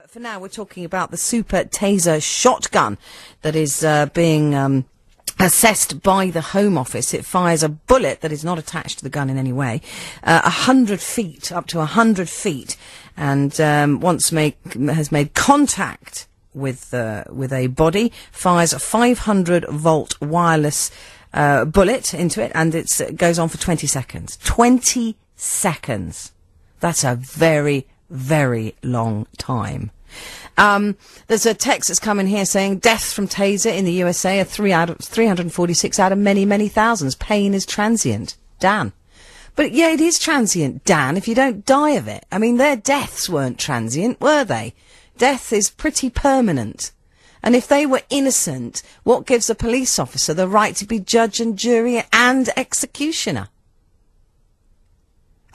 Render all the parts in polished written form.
For now, we're talking about the super taser shotgun that is being assessed by the Home Office. It fires a bullet that is not attached to the gun in any way, 100 feet, up to 100 feet, and has made contact with a body, fires a 500-volt wireless bullet into it, and it goes on for 20 seconds. 20 seconds. That's a very, very long time. There's a text that's come in here saying deaths from taser in the USA are 346 out of many, many thousands. Pain is transient. Dan. But yeah, it is transient, Dan, if you don't die of it. I mean, their deaths weren't transient, were they? Death is pretty permanent. And if they were innocent, what gives a police officer the right to be judge and jury and executioner?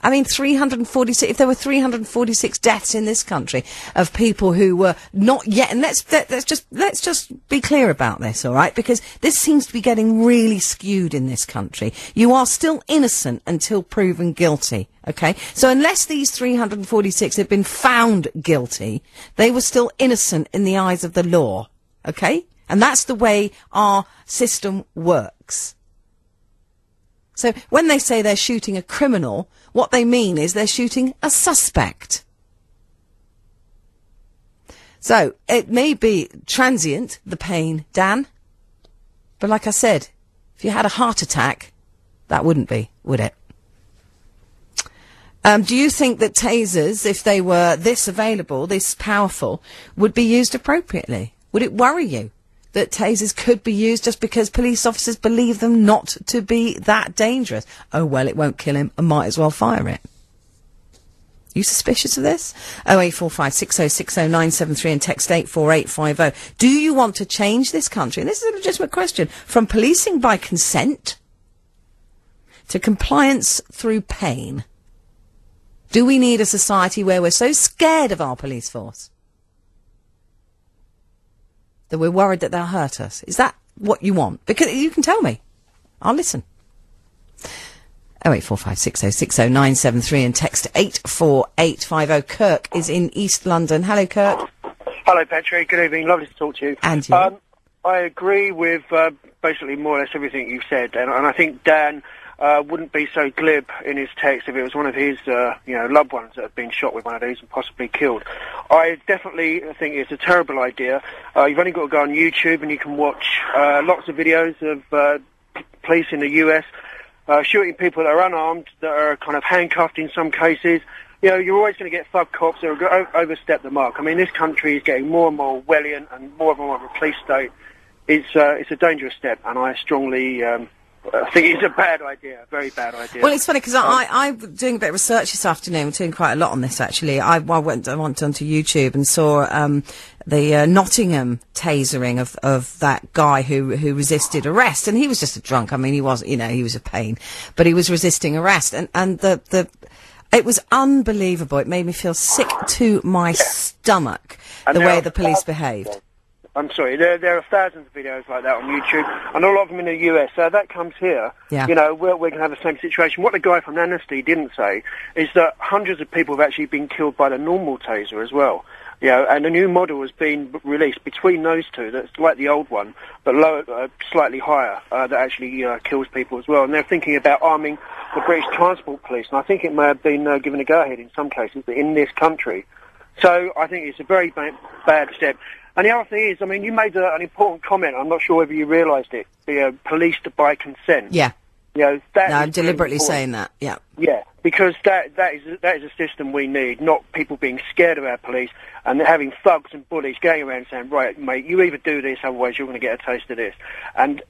I mean, 346, if there were 346 deaths in this country of people who were not yet, and let's just be clear about this, all right? Because this seems to be getting really skewed in this country. You are still innocent until proven guilty, okay? So unless these 346 had been found guilty, they were still innocent in the eyes of the law, okay? And that's the way our system works. So when they say they're shooting a criminal, what they mean is they're shooting a suspect. So it may be transient, the pain, Dan. But like I said, if you had a heart attack, that wouldn't be, would it? Do you think that tasers, if they were this available, this powerful, would be used appropriately? Would it worry you that tasers could be used just because police officers believe them not to be that dangerous? Oh, well, it won't kill him. I might as well fire it. You suspicious of this? 0845 6060 973 and text 84850. Do you want to change this country? And this is a legitimate question. From policing by consent to compliance through pain. Do we need a society where we're so scared of our police force that we're worried that they'll hurt us? Is that what you want? Because you can tell me. I'll listen. 0845 6060 973 and text 84850. Kirk is in East London. Hello, Kirk. Hello, Patrick. Good evening. Lovely to talk to you. And you. I agree with basically more or less everything you've said, and I think Dan wouldn't be so glib in his text if it was one of his loved ones that had been shot with one of these and possibly killed. I definitely think it's a terrible idea. You've only got to go on YouTube and you can watch lots of videos of police in the US shooting people that are unarmed, that are kind of handcuffed in some cases. You know, you're always going to get thug cops that will overstep the mark. I mean, this country is getting more and more Orwellian and more of a police state. It's a dangerous step, and I strongly I think it's a bad idea, a very bad idea. Well, it's funny because I'm doing a bit of research this afternoon. We're doing quite a lot on this, actually. I went onto YouTube and saw the Nottingham tasering of that guy who resisted arrest, and he was just a drunk. I mean, he was, he was a pain, but he was resisting arrest, and it was unbelievable. It made me feel sick to my stomach the way the police behaved. I'm sorry, there are thousands of videos like that on YouTube, and a lot of them in the US. So that comes here. Yeah. We're going to have the same situation. What the guy from Amnesty didn't say is that hundreds of people have actually been killed by the normal taser as well. And a new model has been released between those two that's like the old one, but lower, slightly higher, that actually kills people as well. And they're thinking about arming the British Transport Police, and I think it may have been given a go-ahead in some cases in this country. So I think it's a very bad step. And the other thing is, I mean, you made an important comment. I'm not sure whether you realised it. Policed by consent. Yeah. I'm deliberately really saying that. Yeah. Yeah, because that is a system we need, not people being scared of our police and having thugs and bullies going around saying, right, mate, you either do this, otherwise you're going to get a taste of this. And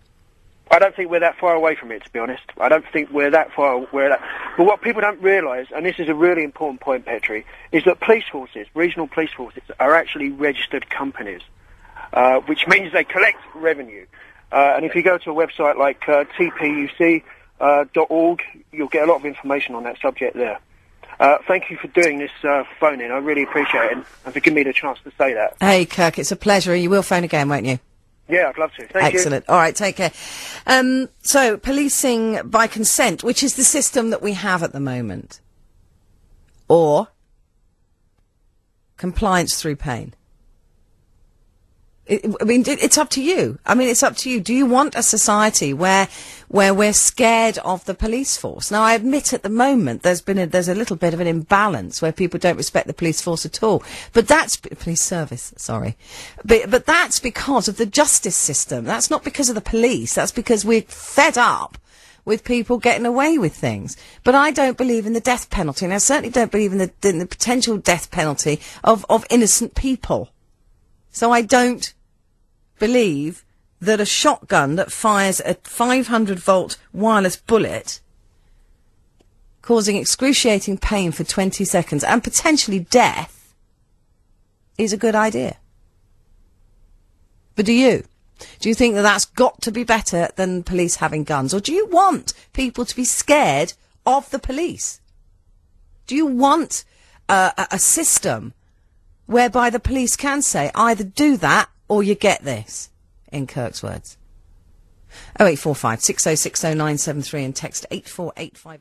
I don't think we're that far away from it, to be honest. I don't think we're that far. But what people don't realise, and this is a really important point, Petri, is that police forces, regional police forces, are actually registered companies, which means they collect revenue. And if you go to a website like tpuc.org, you'll get a lot of information on that subject there. Thank you for doing this phone-in. I really appreciate it, and for giving me the chance to say that. Hey, Kirk, it's a pleasure. You will phone again, won't you? Yeah, I'd love to. Thank you. Excellent. All right, take care. So, policing by consent, which is the system that we have at the moment. Or compliance through pain? It's up to you. I mean, it's up to you. Do you want a society where we're scared of the police force? Now, I admit at the moment there's a little bit of an imbalance where people don't respect the police force at all. But that's police service. Sorry, but that's because of the justice system. That's not because of the police. That's because we're fed up with people getting away with things. But I don't believe in the death penalty, and I certainly don't believe in the potential death penalty of innocent people. So I don't believe that a shotgun that fires a 500-volt wireless bullet, causing excruciating pain for 20 seconds and potentially death, is a good idea. But do you? Do you think that that's got to be better than police having guns? Or do you want people to be scared of the police? Do you want a system whereby the police can say, either do that or you get this, in Kirk's words? 0845 6060 973 and text 84850.